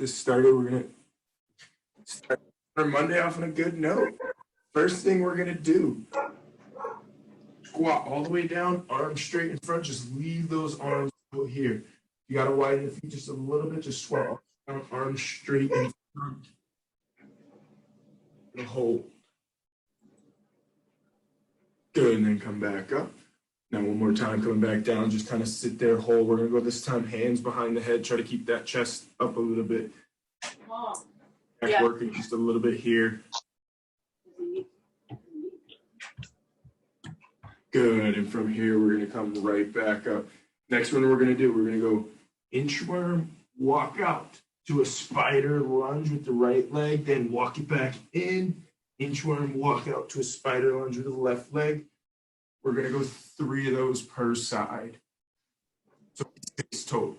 this started. We're going to start our Monday off on a good note. First thing we're going to do, squat all the way down, arms straight in front. Just leave those arms out here. You got to widen the feet just a little bit. Just squat down, arms straight in front. And hold. Good, and then come back up. Now one more time, coming back down, just kind of sit there, hold. We're going to go this time, hands behind the head. Try to keep that chest up a little bit. Back working just a little bit here. Good, and from here, we're going to come right back up. Next one we're going to do, we're going to go inchworm, walk out to a spider lunge with the right leg, then walk it back in. Inchworm, walk out to a spider lunge with the left leg. We're going to go 3 of those per side. So 6 total.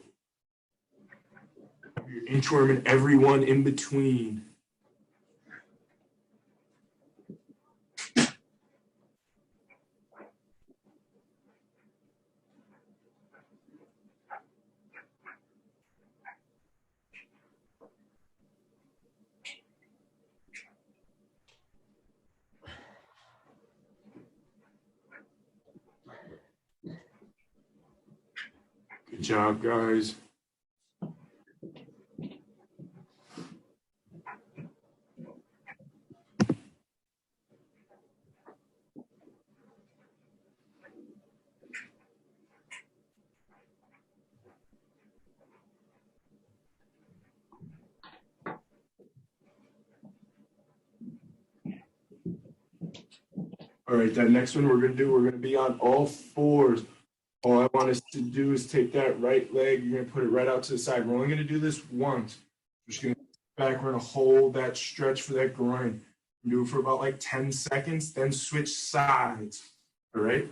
Your inchworm and every one in between. Good job, guys. All right, that next one we're going to be on all fours. All I want us to do is take that right leg, you're going to put it right out to the side. We're only going to do this once. We're just going to back, we're going to hold that stretch for that groin. Do it for about like 10 seconds, then switch sides. All right?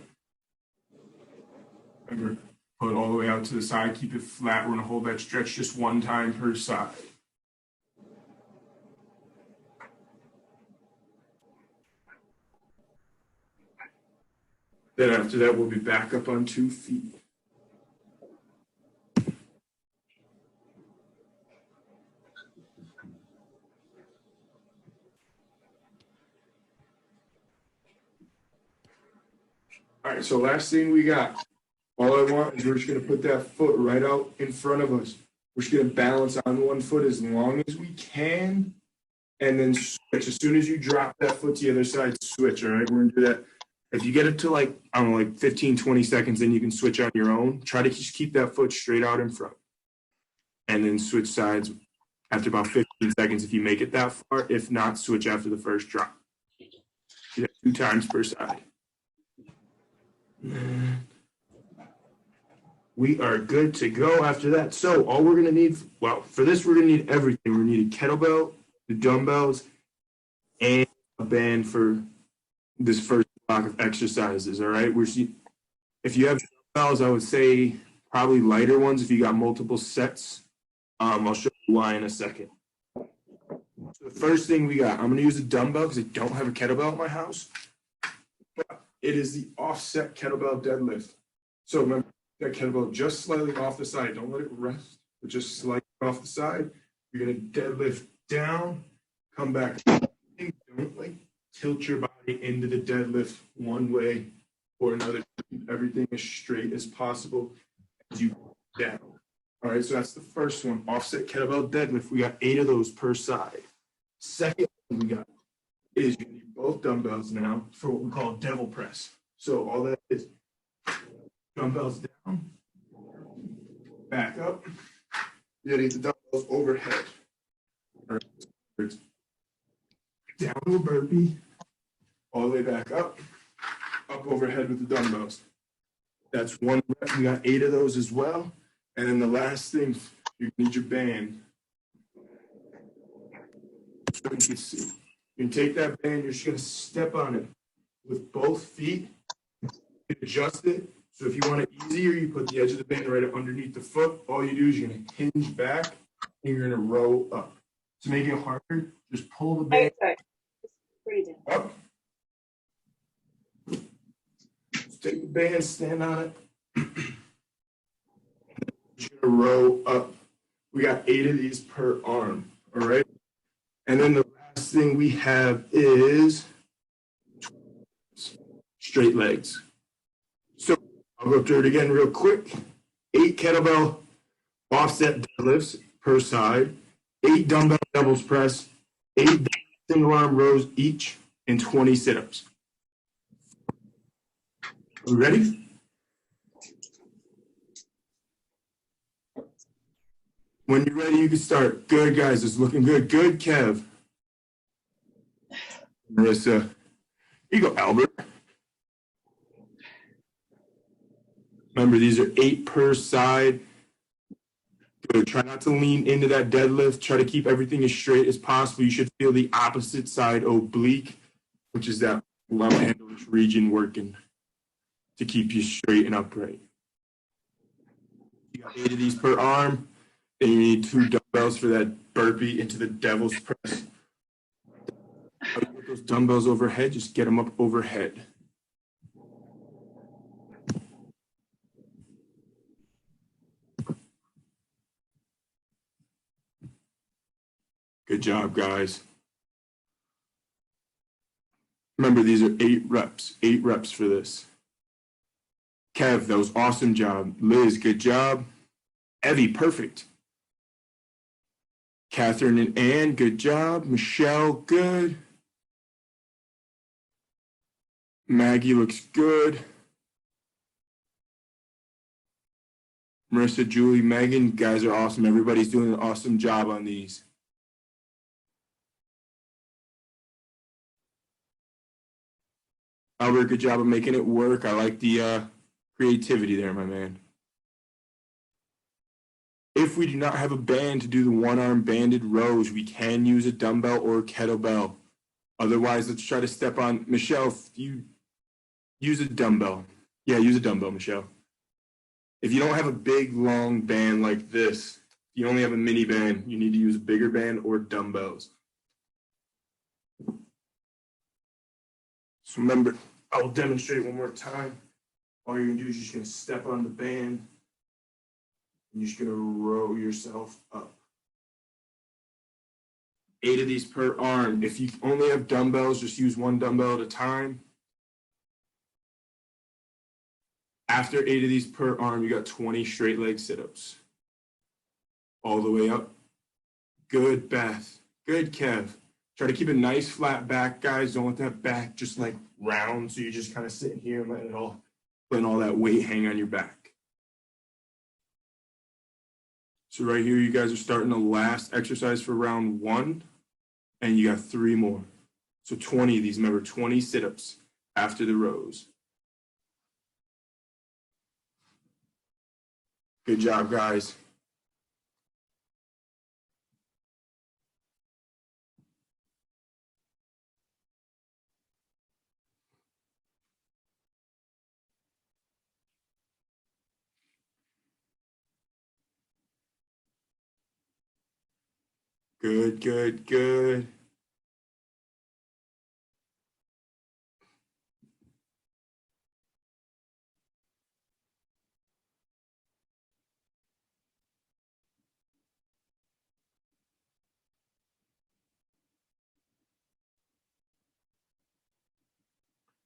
Remember, put it all the way out to the side, keep it flat. We're going to hold that stretch just one time per side. Then after that, we'll be back up on 2 feet. All right, so last thing we got. All I want is we're just going to put that foot right out in front of us. We're just going to balance on one foot as long as we can, and then switch. As soon as you drop that foot to the other side, switch, all right? We're going to do that. If you get it to like, I don't know, like 15, 20 seconds, then you can switch on your own. Try to just keep that foot straight out in front. And then switch sides after about 15 seconds if you make it that far. If not, switch after the first drop. Do that 2 times per side. We are good to go after that. So all we're going to need, well, for this, we're going to need everything. We're going to need a kettlebell, the dumbbells, and a band for this first block of exercises, all right? If you have dumbbells, I would say probably lighter ones if you got multiple sets. I'll show you why in a second. So the first thing we got, I'm going to use a dumbbell because I don't have a kettlebell at my house. But it is the offset kettlebell deadlift. So remember that kettlebell just slightly off the side. Don't let it rest, but just slightly off the side. You're going to deadlift down, come back. Don't like tilt your body into the deadlift one way or another. Keep everything as straight as possible as you go down. All right, so that's the first one, offset kettlebell deadlift. We got 8 of those per side. Second one we got is you need both dumbbells now for what we call devil press. So all that is dumbbells down, back up. You gotta get the dumbbells overhead. All right. Down to a burpee, all the way back up overhead with the dumbbells. That's 1 rep. We got 8 of those as well. And then the last thing, you need your band. So you can see. You can take that band, you're just going to step on it with both feet. Adjust it. So if you want it easier, you put the edge of the band right up underneath the foot. All you do is you're going to hinge back and you're going to row up. To make it harder, just pull the band up. Just take the band, stand on it. You're going to row up We got 8 of these per arm, all right? And then the last thing we have is straight legs. So I'll go through it again real quick. 8 kettlebell offset deadlifts per side, 8 dumbbell doubles press, 8 single arm rows each, and 20 sit-ups. Are we ready? When you're ready, you can start. Good, guys. It's looking good. Good, Kev. Marissa. Here you go, Albert. Remember, these are 8 per side. Good. Try not to lean into that deadlift. Try to keep everything as straight as possible. You should feel the opposite side oblique, which is that love handle region working to keep you straight and upright. You got 8 of these per arm. Then you need 2 dumbbells for that burpee into the devil's press. How do you get those dumbbells overhead? Just get them up overhead. Good job, guys. Remember, these are 8 reps. 8 reps for this. Kev, that was awesome job. Liz, good job. Evie, perfect. Catherine and Ann, good job. Michelle, good. Maggie looks good. Marissa, Julie, Megan, you guys are awesome. Everybody's doing an awesome job on these. Albert, good job of making it work. I like the creativity there, my man. If we do not have a band to do the one-arm banded rows, we can use a dumbbell or a kettlebell. Otherwise, let's try to step on. Michelle, if you use a dumbbell. Yeah, use a dumbbell, Michelle. If you don't have a big, long band like this, you only have a mini band, you need to use a bigger band or dumbbells. So remember, I'll demonstrate one more time. All you're going to do is you're just going to step on the band. And you're just going to row yourself up. 8 of these per arm. If you only have dumbbells, just use 1 dumbbell at a time. After 8 of these per arm, you got 20 straight leg sit-ups. All the way up. Good, Beth. Good, Kev. Try to keep a nice flat back, guys. Don't let that back just like round. So you're just kind of sitting here and letting all that weight hang on your back. So right here, you guys are starting the last exercise for round 1, and you got 3 more. So 20 of these, remember, 20 sit-ups after the rows. Good job, guys. Good, good, good.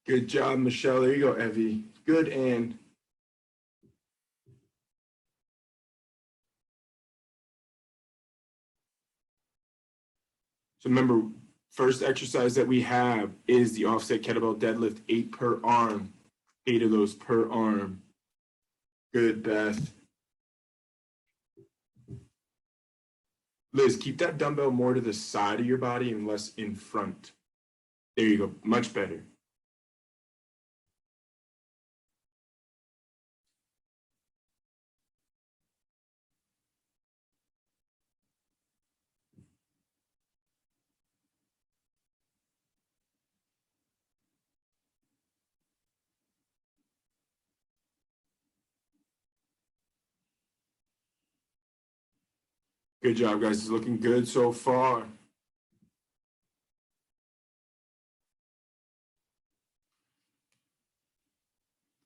Good job, Michelle. There you go, Evie. Good, Ann. So remember, first exercise that we have is the offset kettlebell deadlift, 8 per arm. 8 of those per arm. Good, Beth. Liz, keep that dumbbell more to the side of your body and less in front. There you go. Much better. Good job, guys. It's looking good so far.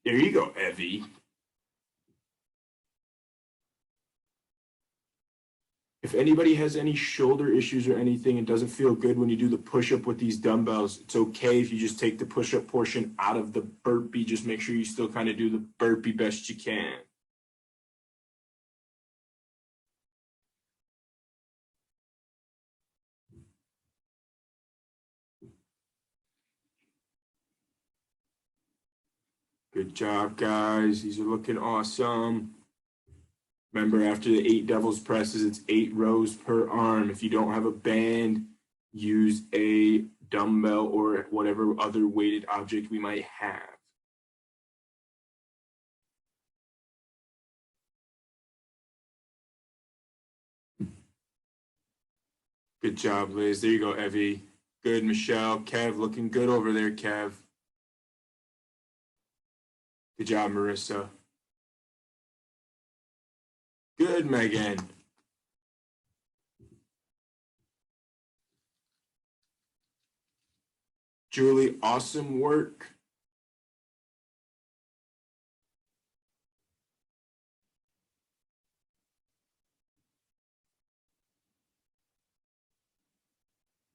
There you go, Evie. If anybody has any shoulder issues or anything and doesn't feel good when you do the push-up with these dumbbells, it's okay if you just take the push-up portion out of the burpee. Just make sure you still kind of do the burpee best you can. Good job, guys. These are looking awesome. Remember, after the 8 devil's presses, it's 8 rows per arm. If you don't have a band, use a dumbbell or whatever other weighted object we might have. Good job, Liz. There you go, Evie. Good, Michelle. Kev, looking good over there, Kev. Good job, Marissa. Good, Megan. Julie, awesome work.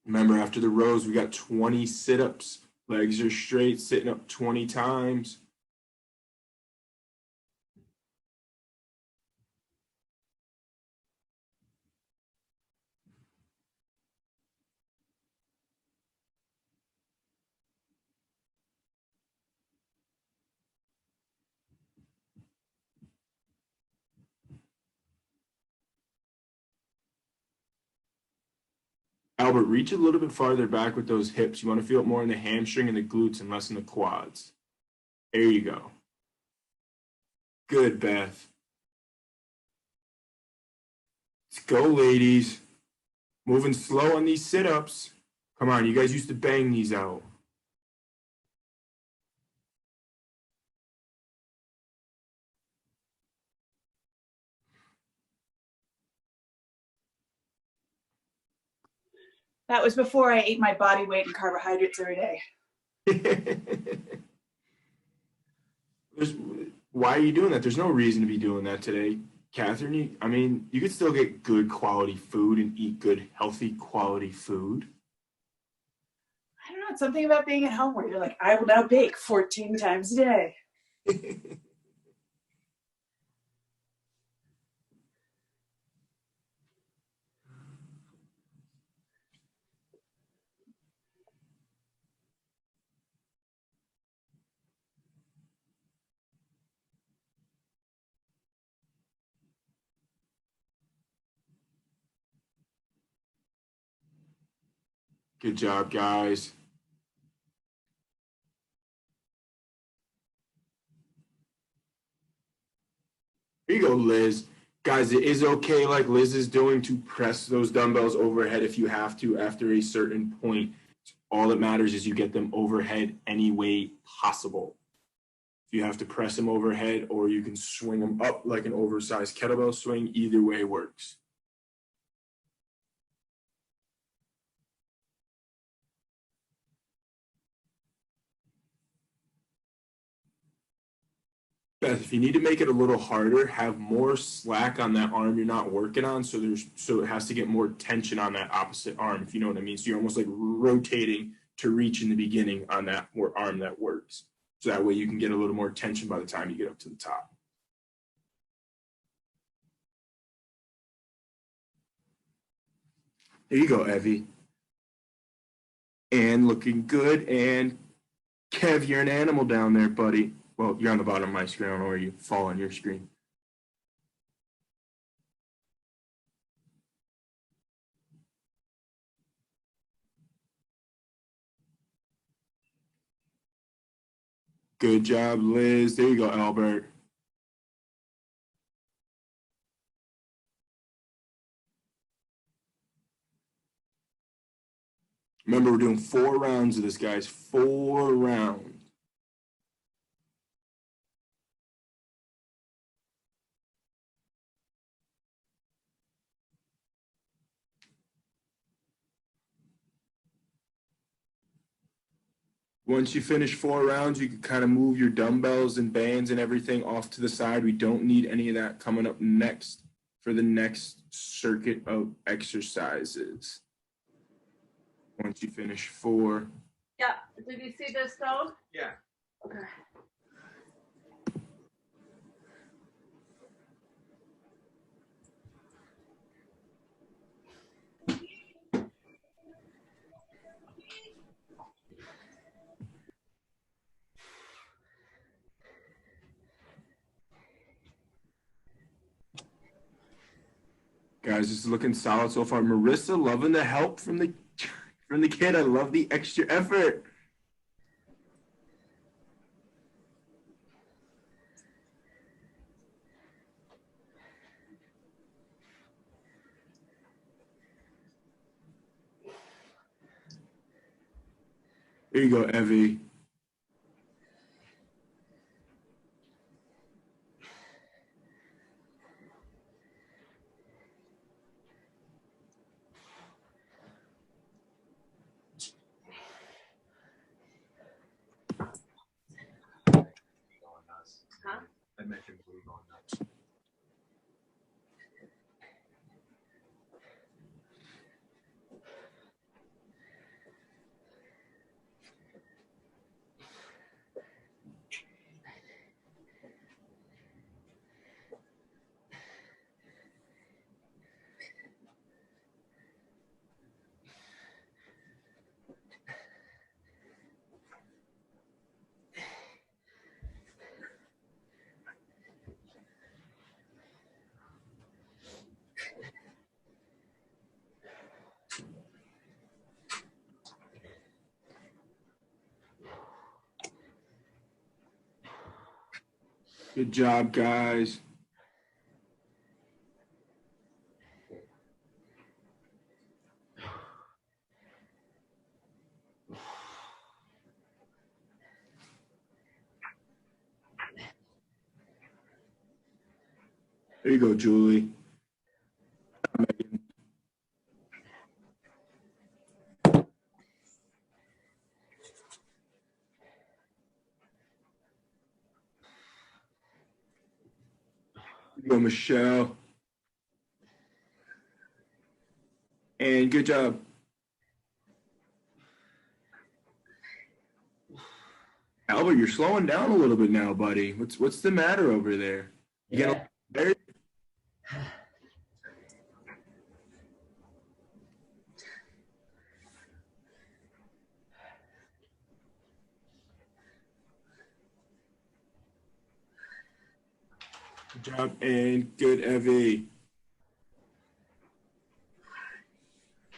Remember, after the rows, we got 20 sit-ups. Legs are straight, sitting up 20 times. Albert, reach a little bit farther back with those hips. You want to feel it more in the hamstring and the glutes and less in the quads. There you go. Good, Beth. Let's go, ladies. Moving slow on these sit-ups. Come on, you guys used to bang these out. That was before I ate my body weight in carbohydrates every day. Why are you doing that? There's no reason to be doing that today. Catherine, I mean, you could still get good quality food and eat good, healthy quality food. I don't know. It's something about being at home where you're like, I will now bake 14 times a day. Good job, guys. Here you go, Liz. Guys, it is okay, like Liz is doing, to press those dumbbells overhead if you have to after a certain point. All that matters is you get them overhead any way possible. If you have to press them overhead, or you can swing them up like an oversized kettlebell swing, either way works. Beth, if you need to make it a little harder, have more slack on that arm you're not working on, so it has to get more tension on that opposite arm, if you know what I mean. So you're almost like rotating to reach in the beginning on that arm that works. So that way you can get a little more tension by the time you get up to the top. There you go, Evie. And looking good. And Kev, you're an animal down there, buddy. Well, you're on the bottom of my screen. I don't know where you fall on your screen. Good job, Liz. There you go, Albert. Remember, we're doing 4 rounds of this, guys. 4 rounds. Once you finish 4 rounds, you can kind of move your dumbbells and bands and everything off to the side. We don't need any of that coming up next for the next circuit of exercises. Once you finish 4. Yeah. Did you see this though? Yeah. Okay. Guys, this is looking solid so far. Marissa, loving the help from the kid. I love the extra effort. There you go, Evie. Huh? I mentioned blue going nuts. Good job, guys. There you go, Julie. Megan. There you go, Michelle. And good job. Albert, you're slowing down a little bit now, buddy. What's the matter over there? You getting tired? Good job and good, Evie.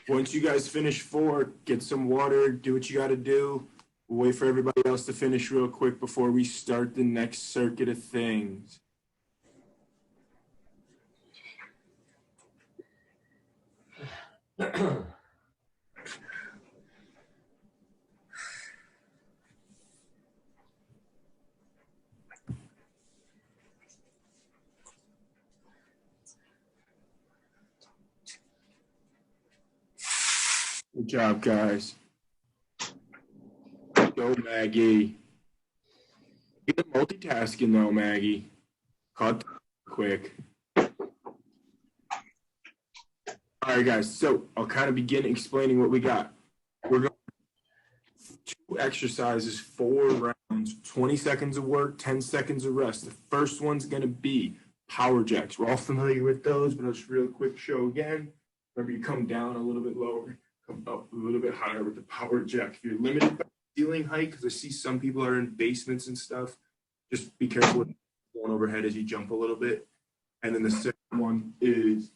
Once you guys finish 4, get some water, do what you got to do. We'll wait for everybody else to finish real quick before we start the next circuit of things. Good job, guys. Go, Maggie. You're multitasking though, Maggie. Caught quick. All right, guys. So I'll kind of begin explaining what we got. We're going 2 exercises, 4 rounds, 20 seconds of work, 10 seconds of rest. The first one's going to be power jacks. We're all familiar with those, but I'll just real quick show again. Remember, you come down a little bit lower, come up a little bit higher with the power jack. If you're limited by ceiling height, because I see some people are in basements and stuff, just be careful with going overhead as you jump a little bit. And then the second one is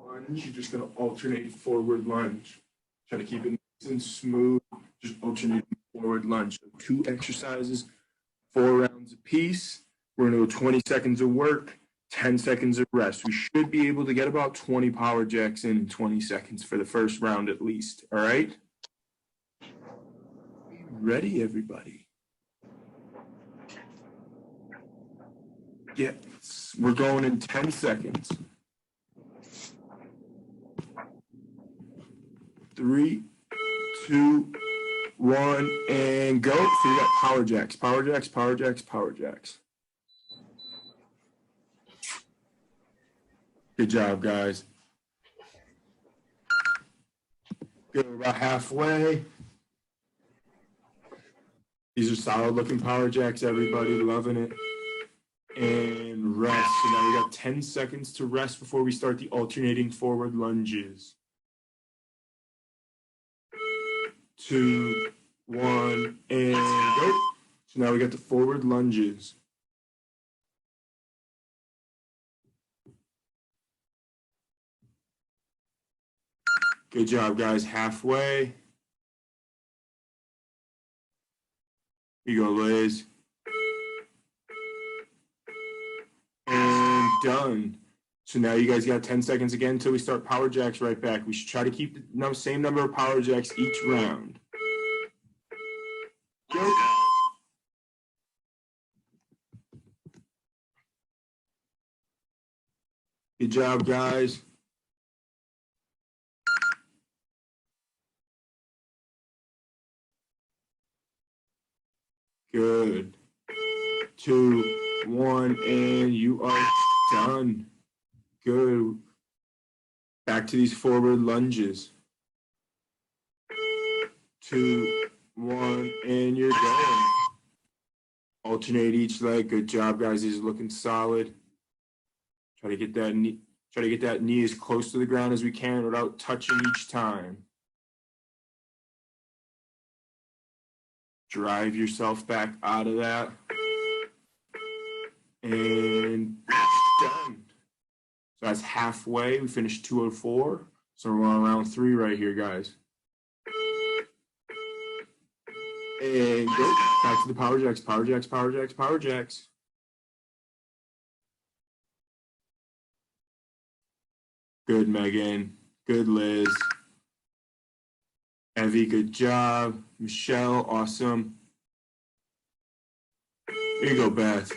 lunge. You're just going to alternate forward lunge. Try to keep it nice and smooth, just alternate forward lunge. So 2 exercises, 4 rounds apiece. We're going to go 20 seconds of work, 10 seconds of rest. We should be able to get about 20 power jacks in 20 seconds for the first round at least. All right? Ready, everybody? Yes, we're going in 10 seconds. 3, 2, 1, and go. So you got power jacks, power jacks, power jacks, power jacks. Good job, guys. Good, we're about halfway. These are solid looking power jacks, everybody, loving it. And rest. So now we got 10 seconds to rest before we start the alternating forward lunges. 2, 1, and go. So now we got the forward lunges. Good job, guys. Halfway. Here you go, Liz. And done. So now you guys got 10 seconds again until we start power jacks right back. We should try to keep the same number of power jacks each round. Go. Good job, guys. Good. 2, 1, and you are done. Good. Back to these forward lunges. 2, 1, and you're going. Alternate each leg. Good job, guys. These are looking solid. Try to get that knee as close to the ground as we can without touching each time. Drive yourself back out of that. And done. So that's halfway. We finished 204. So we're on round 3 right here, guys. And go back to the power jacks, power jacks, power jacks, power jacks. Good, Megan. Good, Liz. Evie, good job. Michelle, awesome. Here you go, Beth.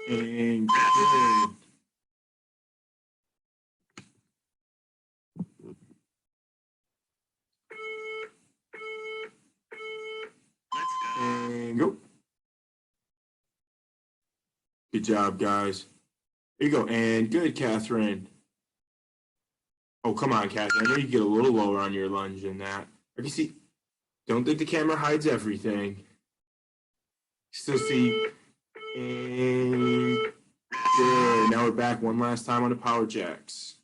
And good. And go. Good job, guys. Here you go. And good, Catherine. Oh, come on, Catherine. I know you get a little lower on your lunge than that. I can see. Don't think the camera hides everything. Still see. And good. Now we're back one last time on the power jacks.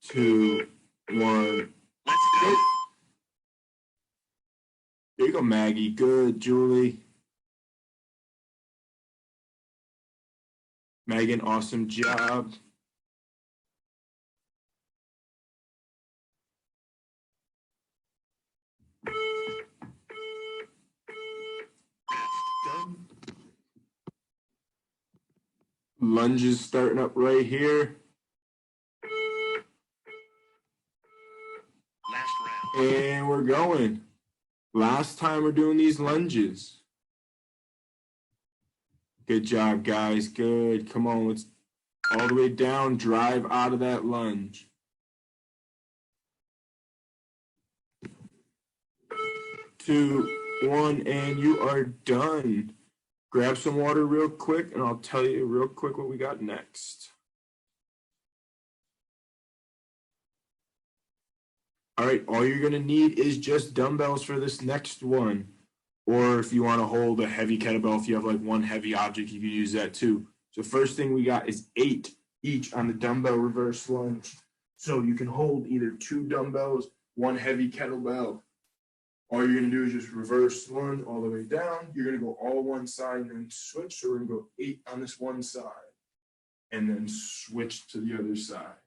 2, 1. Let's go. There you go, Maggie. Good, Julie. Megan, awesome job. Done. Lunges starting up right here. Last round. And we're going. Last time we're doing these lunges. Good job, guys. Good. Come on, let's all the way down. Drive out of that lunge. 2, 1, and you are done. Grab some water real quick, and I'll tell you real quick what we got next. All right, all you're going to need is just dumbbells for this next one. Or if you want to hold a heavy kettlebell, if you have like one heavy object, you can use that too. So first thing we got is 8 each on the dumbbell reverse lunge. So you can hold either 2 dumbbells, 1 heavy kettlebell. All you're going to do is just reverse lunge all the way down. You're going to go all one side and then switch. So we're going to go 8 on this one side and then switch to the other side.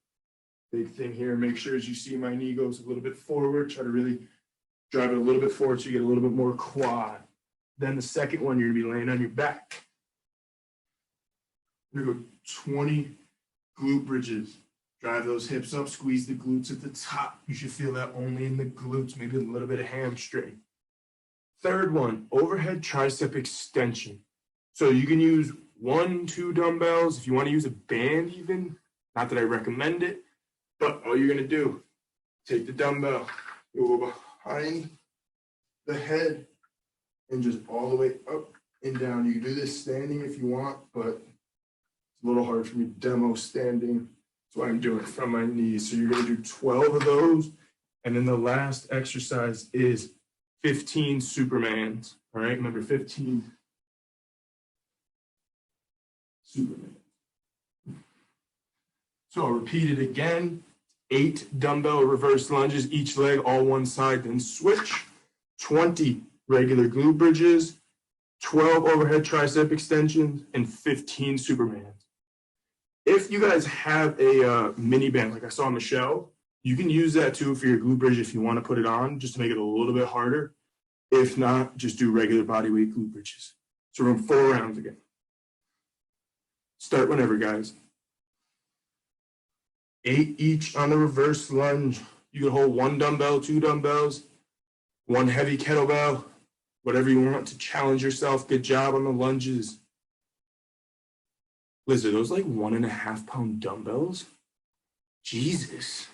Big thing here, make sure as you see my knee goes a little bit forward, try to really drive it a little bit forward so you get a little bit more quad. Then the second one, you're going to be laying on your back. We're going to go 20 glute bridges. Drive those hips up, squeeze the glutes at the top. You should feel that only in the glutes, maybe a little bit of hamstring. Third one, overhead tricep extension. So you can use 1, 2 dumbbells. If you want to use a band even, not that I recommend it, but all you're going to do, take the dumbbell, go behind the head, and just all the way up and down. You can do this standing if you want, but it's a little hard for me to demo standing. That's why I'm doing it from my knees. So you're going to do 12 of those. And then the last exercise is 15 Supermans. All right, remember 15 Superman. So I'll repeat it again. 8 dumbbell reverse lunges, each leg, all one side, then switch. 20 regular glute bridges, 12 overhead tricep extensions, and 15 Supermans. If you guys have a mini band, like I saw Michelle, you can use that too for your glute bridge if you want to put it on, just to make it a little bit harder. If not, just do regular body weight glute bridges. So we're in 4 rounds again. Start whenever, guys. 8 each on the reverse lunge. You can hold 1 dumbbell, 2 dumbbells, 1 heavy kettlebell, whatever you want to challenge yourself. Good job on the lunges. Liz, are those like 1.5 pound dumbbells? Jesus.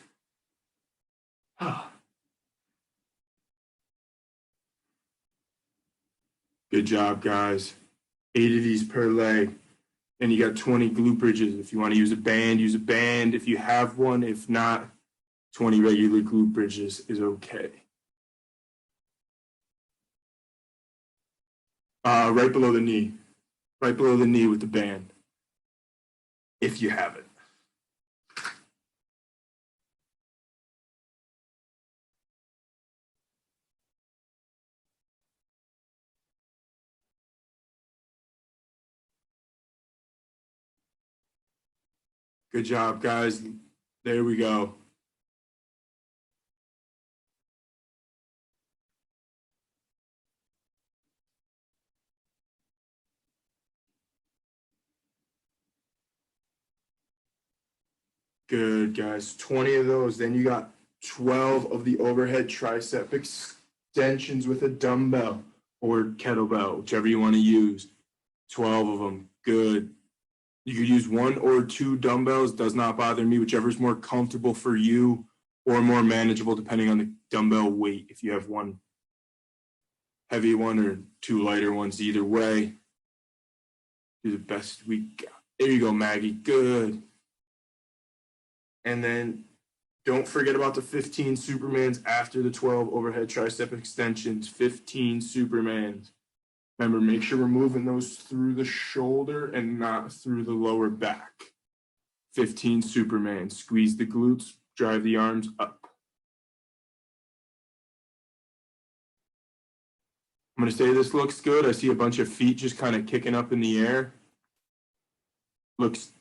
Good job, guys. 8 of these per leg. And you got 20 glute bridges. If you want to use a band, use a band. If you have one, if not, 20 regular glute bridges is okay. Right below the knee. Right below the knee with the band. If you have it. Good job, guys. There we go. Good, guys. 20 of those. Then you got 12 of the overhead tricep extensions with a dumbbell or kettlebell, whichever you want to use. 12 of them. Good. You could use 1 or 2 dumbbells. Does not bother me. Whichever is more comfortable for you or more manageable depending on the dumbbell weight. If you have 1 heavy one or 2 lighter ones, either way, do the best we got. There you go, Maggie. Good. And then don't forget about the 15 Supermans after the 12 overhead tricep extensions. 15 Supermans. Remember, make sure we're moving those through the shoulder and not through the lower back. 15 Supermans. Squeeze the glutes, drive the arms up. I'm going to say this looks good. I see a bunch of feet just kind of kicking up in the air. Looks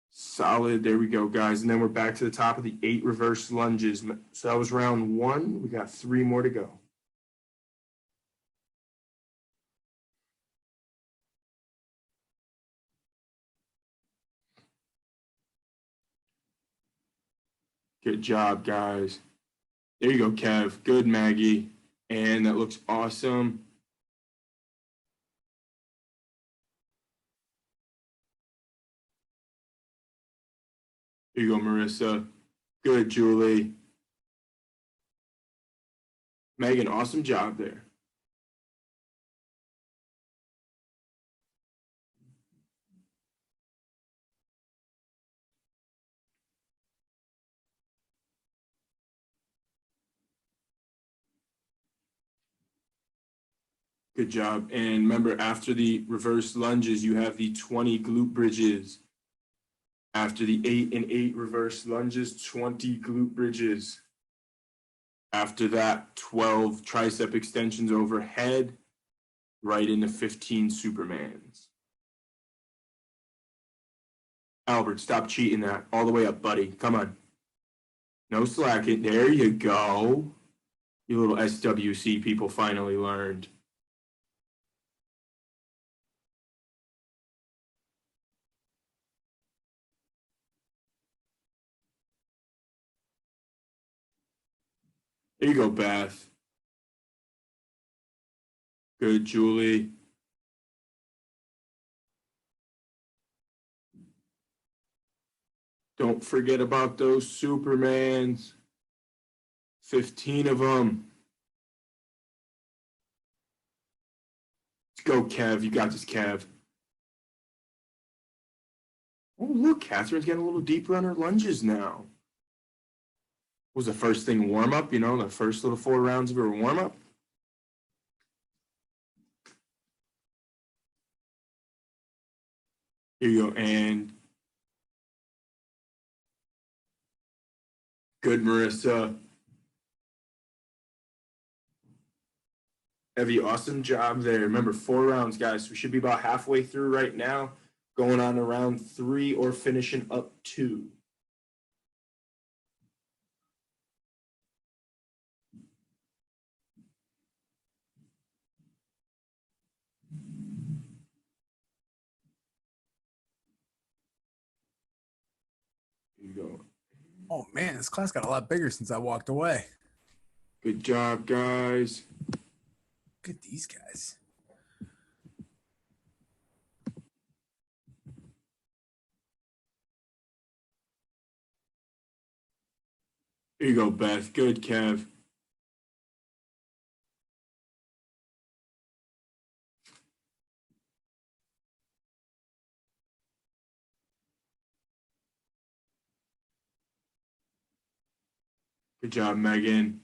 solid. There we go, guys. And then we're back to the top of the 8 reverse lunges. So that was round 1. We got 3 more to go. Good job, guys. There you go, Kev. Good, Maggie. And that looks awesome. There you go, Marissa. Good, Julie. Megan, awesome job there. Good job. And remember, after the reverse lunges, you have the 20 glute bridges. After the 8 and 8 reverse lunges, 20 glute bridges. After that, 12 tricep extensions overhead, right into 15 Supermans. Albert, stop cheating that. All the way up, buddy. Come on. No slacking. There you go. You little SWC people finally learned. There you go, Beth. Good, Julie. Don't forget about those Supermans. 15 of them. go, Kev. You got this, Kev. Oh, look, Catherine's getting a little deeper on her lunges now. Was the first thing warm up, you know, the first little 4 rounds of her warm up? Here you go, and good, Marissa. Evie, awesome job there. Remember, 4 rounds, guys. We should be about halfway through right now, going on to round 3 or finishing up 2. Here you go. Oh man, this class got a lot bigger since I walked away. Good job, guys. Look at these guys. Here you go, Beth. Good, Kev. Good job, Megan.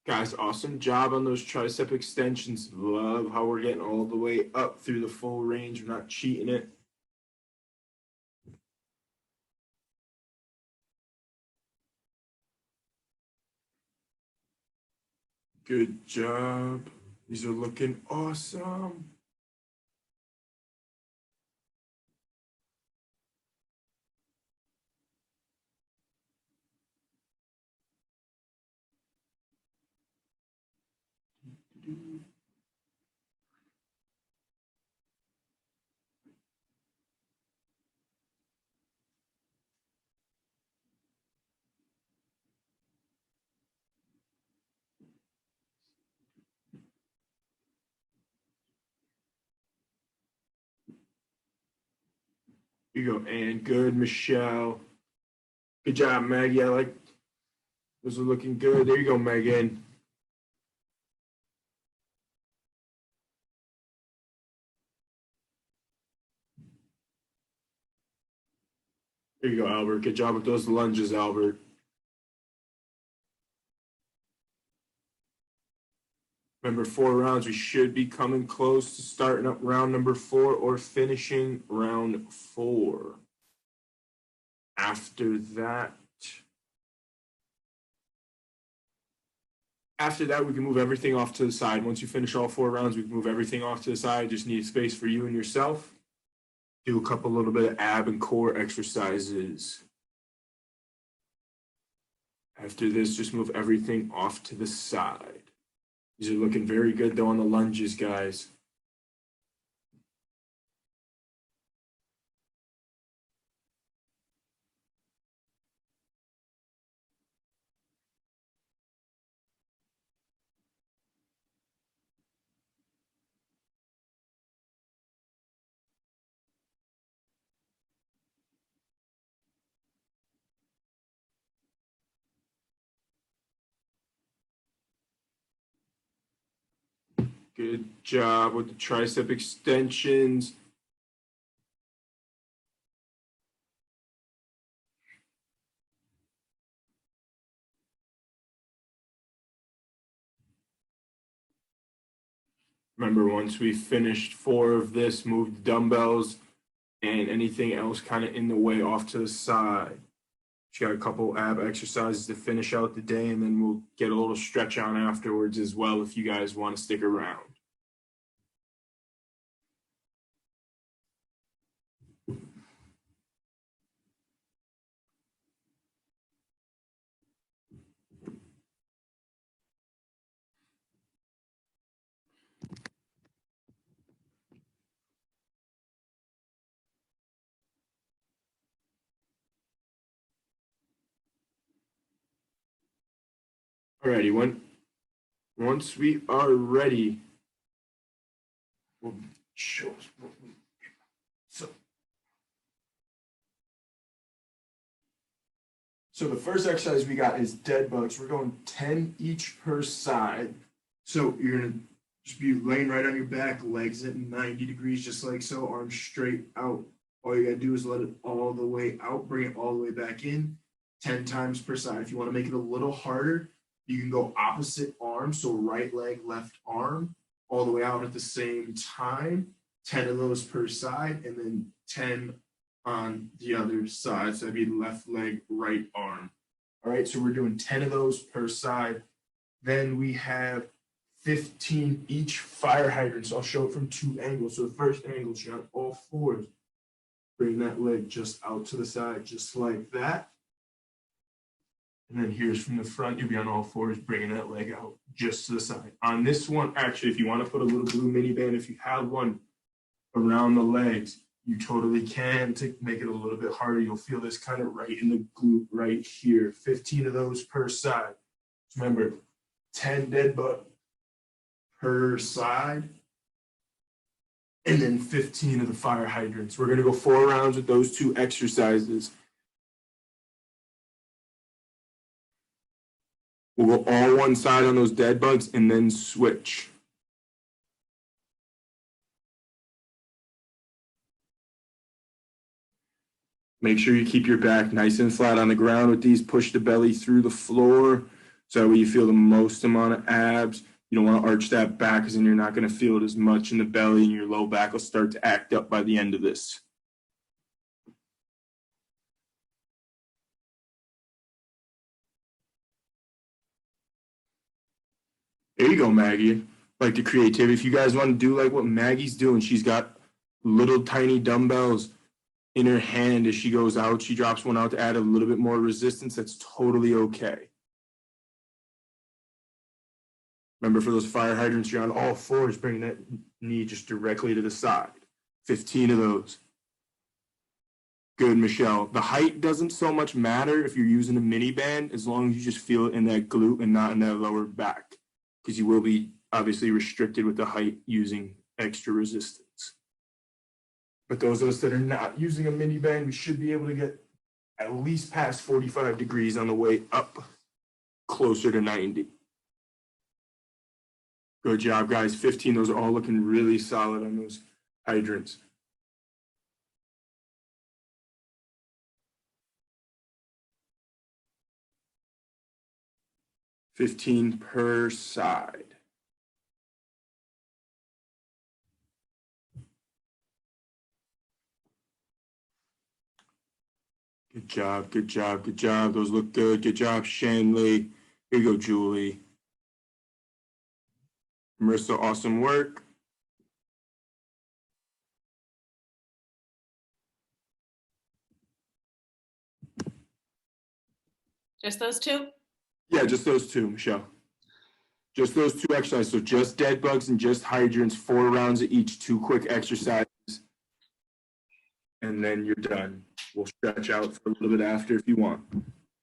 Guys, awesome job on those tricep extensions. Love how we're getting all the way up through the full range. We're not cheating it. Good job. These are looking awesome. Here you go, and good, Michelle. Good job, Maggie. I like those are looking good. There you go, Megan. There you go, Albert. Good job with those lunges, Albert. Remember, 4 rounds. We should be coming close to starting up round number 4 or finishing round 4. After that, we can move everything off to the side. Once you finish all 4 rounds, we can move everything off to the side. Just need space for you and yourself. Do a couple little bit of ab and core exercises. After this, just move everything off to the side. These are looking very good, though, on the lunges, guys. Good job with the tricep extensions. Remember, once we finished 4 of this, move the dumbbells and anything else kind of in the way off to the side. She got a couple ab exercises to finish out the day, and then we'll get a little stretch on afterwards as well if you guys want to stick around. Alrighty, once we are ready, we'll show us what we So the first exercise we got is dead bugs. We're going 10 each per side. So you're gonna just be laying right on your back, legs at 90 degrees, just like so, arms straight out. All you gotta do is let it all the way out, bring it all the way back in, 10 times per side. If you wanna make it a little harder, you can go opposite arm, so right leg, left arm, all the way out at the same time, 10 of those per side, and then 10 on the other side. So that'd be left leg, right arm. All right, so we're doing 10 of those per side. Then we have 15 each fire hydrants. So I'll show it from two angles. So the first angle, you're on all fours. Bring that leg just out to the side, just like that. And then here's from the front, you'll be on all fours, bringing that leg out just to the side. On this one, actually, if you want to put a little blue mini band, if you have one around the legs, you totally can to make it a little bit harder. You'll feel this kind of right in the glute right here. 15 of those per side. Remember, 10 dead bug per side. And then 15 of the fire hydrants. We're going to go 4 rounds with those 2 exercises. We'll go all one side on those dead bugs and then switch. Make sure you keep your back nice and flat on the ground with these. Push the belly through the floor so that way you feel the most amount of abs. You don't want to arch that back because then you're not going to feel it as much in the belly, and your low back will start to act up by the end of this. There you go, Maggie. Like the creativity. If you guys want to do like what Maggie's doing, she's got little tiny dumbbells in her hand as she goes out. She drops one out to add a little bit more resistance. That's totally okay. Remember, for those fire hydrants, you're on all fours, bringing that knee just directly to the side. 15 of those. Good, Michelle. The height doesn't so much matter if you're using a mini band, as long as you just feel it in that glute and not in that lower back, because you will be obviously restricted with the height using extra resistance. But those of us that are not using a mini band, we should be able to get at least past 45 degrees on the way up, closer to 90. Good job, guys. 15, those are all looking really solid on those hydrants. $15 per side. Good job, good job, good job. Those look good. Good job, Shanley. Here you go, Julie. Marissa, awesome work. Just those 2? Yeah, just those 2, Michelle. Just those 2 exercises. So just dead bugs and just hydrants, 4 rounds of each, 2 quick exercises. And then you're done. We'll stretch out for a little bit after if you want.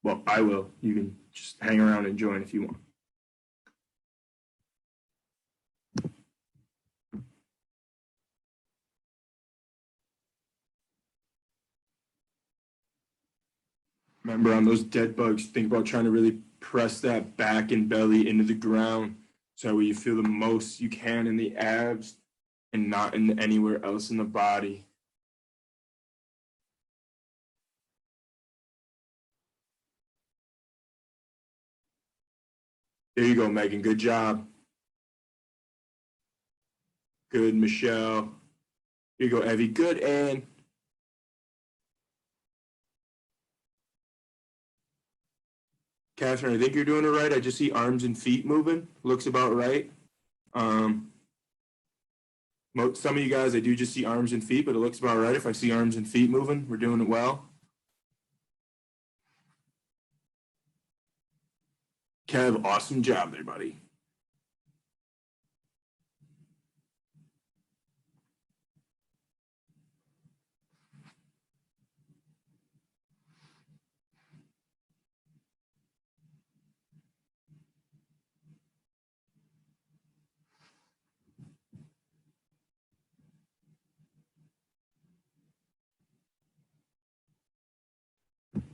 Well, I will. You can just hang around and join if you want. Remember, on those dead bugs, think about trying to really press that back and belly into the ground so that way you feel the most you can in the abs and not in anywhere else in the body. There you go, Megan. Good job. Good, Michelle. Here you go, Evie. Good, Ann. Catherine, I think you're doing it right. I just see arms and feet moving. Looks about right. Some of you guys, I do just see arms and feet, but it looks about right. If I see arms and feet moving, we're doing it well. Kev, awesome job there, buddy.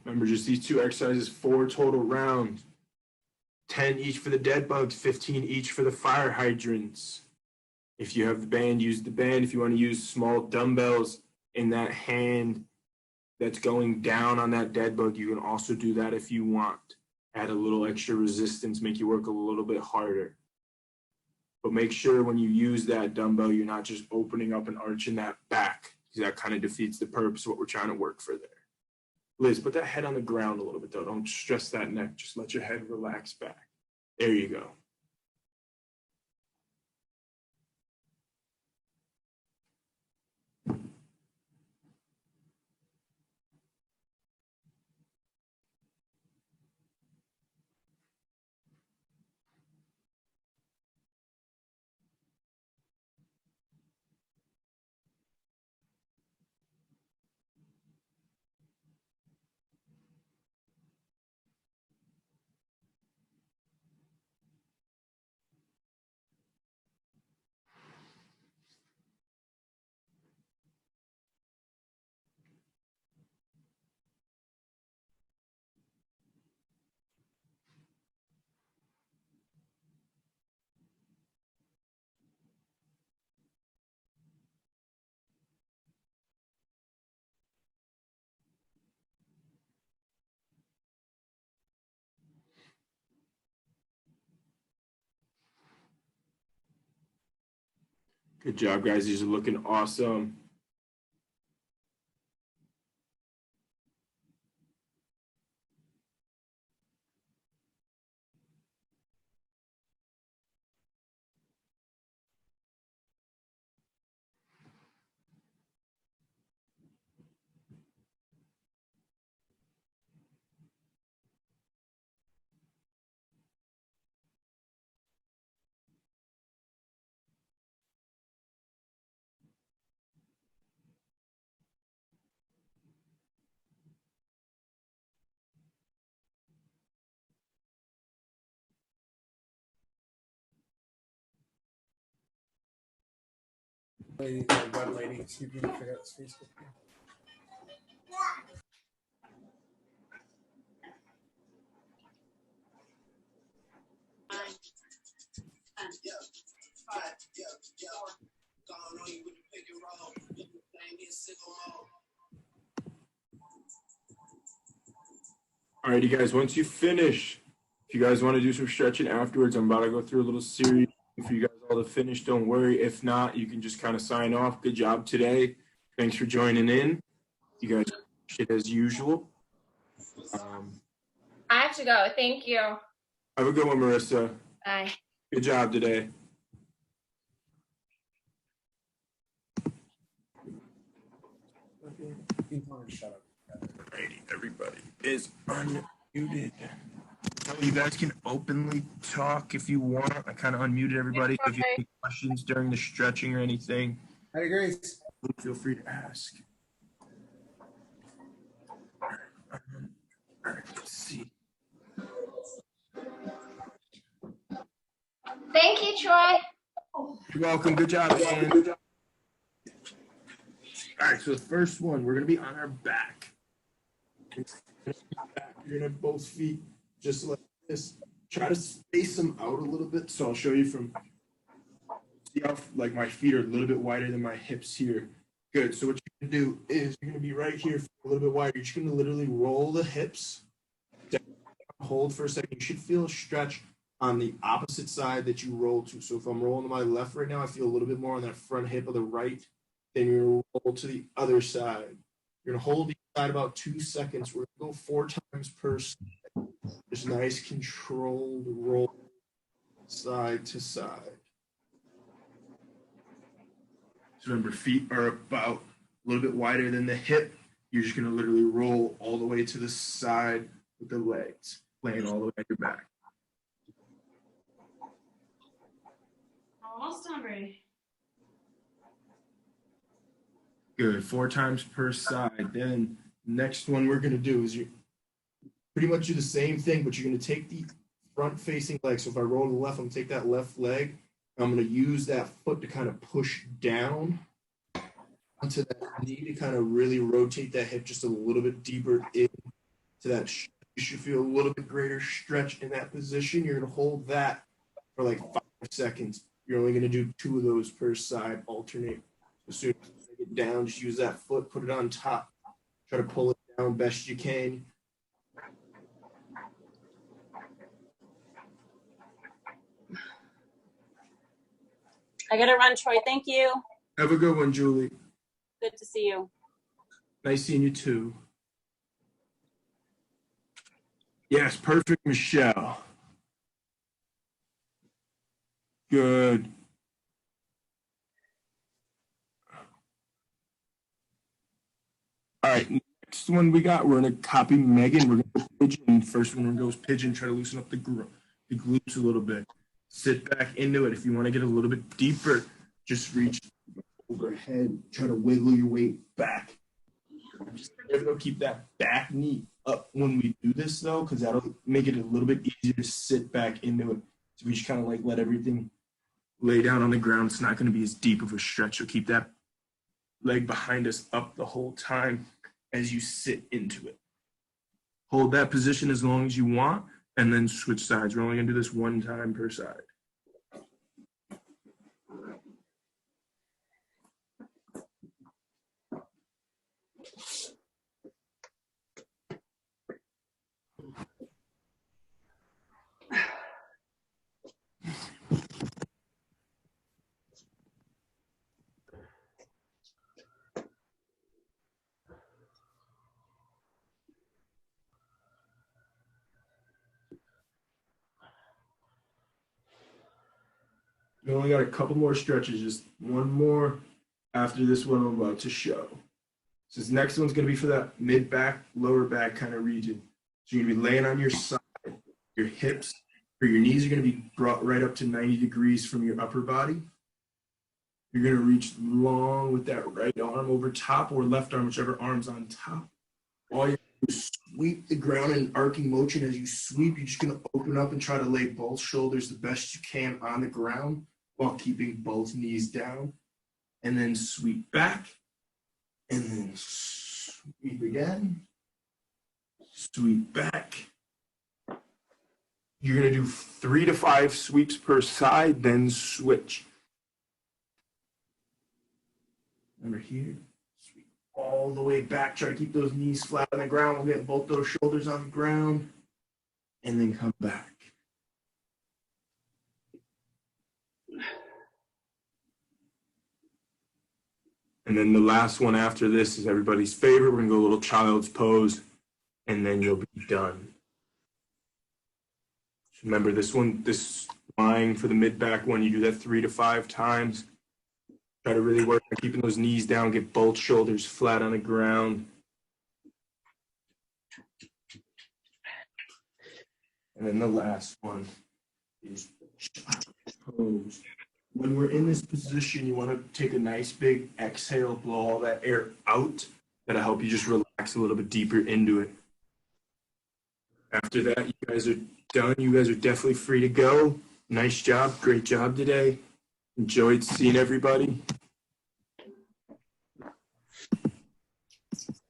Remember, just these 2 exercises, 4 total rounds. 10 each for the dead bugs, 15 each for the fire hydrants. If you have the band, use the band. If you want to use small dumbbells in that hand that's going down on that dead bug, you can also do that if you want. Add a little extra resistance, make you work a little bit harder. But make sure when you use that dumbbell, you're not just opening up and arching that back, because that kind of defeats the purpose of what we're trying to work for there. Liz, put that head on the ground a little bit, though. Don't stress that neck. Just let your head relax back. There you go. Good job, guys. These are looking awesome. Lady, one lady, see if you can figure out this Facebook. All right, you guys, once you finish, if you guys want to do some stretching afterwards, I'm about to go through a little series for you guys all to finish. Don't worry. If not, you can just kind of sign off. Good job today. Thanks for joining in. You guys shit as usual. I have to go. Thank you. Have a good one, Marissa. Bye. Good job today. Shut up. Alrighty, everybody is unmuted. So you guys can openly talk if you want. I kind of unmuted everybody. So if you have any questions during the stretching or anything, Hi, Grace. feel free to ask. All right, let's see. Thank you, Troy. You're welcome. Good job, Dan. All right, so the first one, we're going to be on our back. You're going to have both feet just like this. Try to space them out a little bit. So I'll show you from, see how like my feet are a little bit wider than my hips here. Good. So what you're going to do is you're going to be right here a little bit wider. You're just going to literally roll the hips down, hold for a second. You should feel a stretch on the opposite side that you roll to. So if I'm rolling to my left right now, I feel a little bit more on that front hip of the right. Then you're going to roll to the other side. You're going to hold each side about 2 seconds. We're going to go 4 times per side. Just nice controlled roll side to side. So remember, feet are about a little bit wider than the hip. You're just going to literally roll all the way to the side with the legs, laying all the way on your back. Almost done, Brady. Good. 4 times per side. Then next one we're going to do is you pretty much do the same thing, but you're going to take the front facing leg. So if I roll to the left, I'm going to take that left leg. And I'm going to use that foot to kind of push down onto that knee to kind of really rotate that hip just a little bit deeper in to that. You should feel a little bit greater stretch in that position. You're going to hold that for like 5 seconds. You're only going to do 2 of those per side, alternate. As soon as you get down, just use that foot, put it on top. Try to pull it down best you can. I gotta run, Troy. Thank you. Have a good one, Julie. Good to see you. Nice seeing you too. Yes, perfect, Michelle. Good. All right, next one we got, we're going to copy Megan. We're going to go pigeon. First one goes pigeon. Try to loosen up the glutes a little bit. Sit back into it. If you want to get a little bit deeper, just reach overhead. Try to wiggle your weight back. Just never keep that back knee up when we do this, though, because that'll make it a little bit easier to sit back into it. So we just kind of like let everything lay down on the ground. It's not going to be as deep of a stretch. So keep that leg behind us up the whole time as you sit into it. Hold that position as long as you want, and then switch sides. We're only going to do this 1 time per side. We only got a couple more stretches, just 1 more after this one I'm about to show. So this next one's going to be for that mid-back, lower back kind of region. So you're going to be laying on your side. Your hips or your knees are going to be brought right up to 90 degrees from your upper body. You're going to reach long with that right arm over top or left arm, whichever arm's on top. All you do is sweep the ground in arcing motion. As you sweep, you're just going to open up and try to lay both shoulders the best you can on the ground while keeping both knees down. And then sweep back. And then sweep again. Sweep back. You're going to do 3 to 5 sweeps per side, then switch. Over here. Sweep all the way back. Try to keep those knees flat on the ground. We'll get both those shoulders on the ground. And then come back. And then the last one after this is everybody's favorite. We're going to go a little child's pose, and then you'll be done. Remember this one, this lying for the mid-back one, you do that 3 to 5 times. Try to really work on keeping those knees down, get both shoulders flat on the ground. And then the last one is child's pose. When we're in this position, you want to take a nice big exhale, blow all that air out. That'll help you just relax a little bit deeper into it. After that, you guys are done. You guys are definitely free to go. Nice job. Great job today. Enjoyed seeing everybody.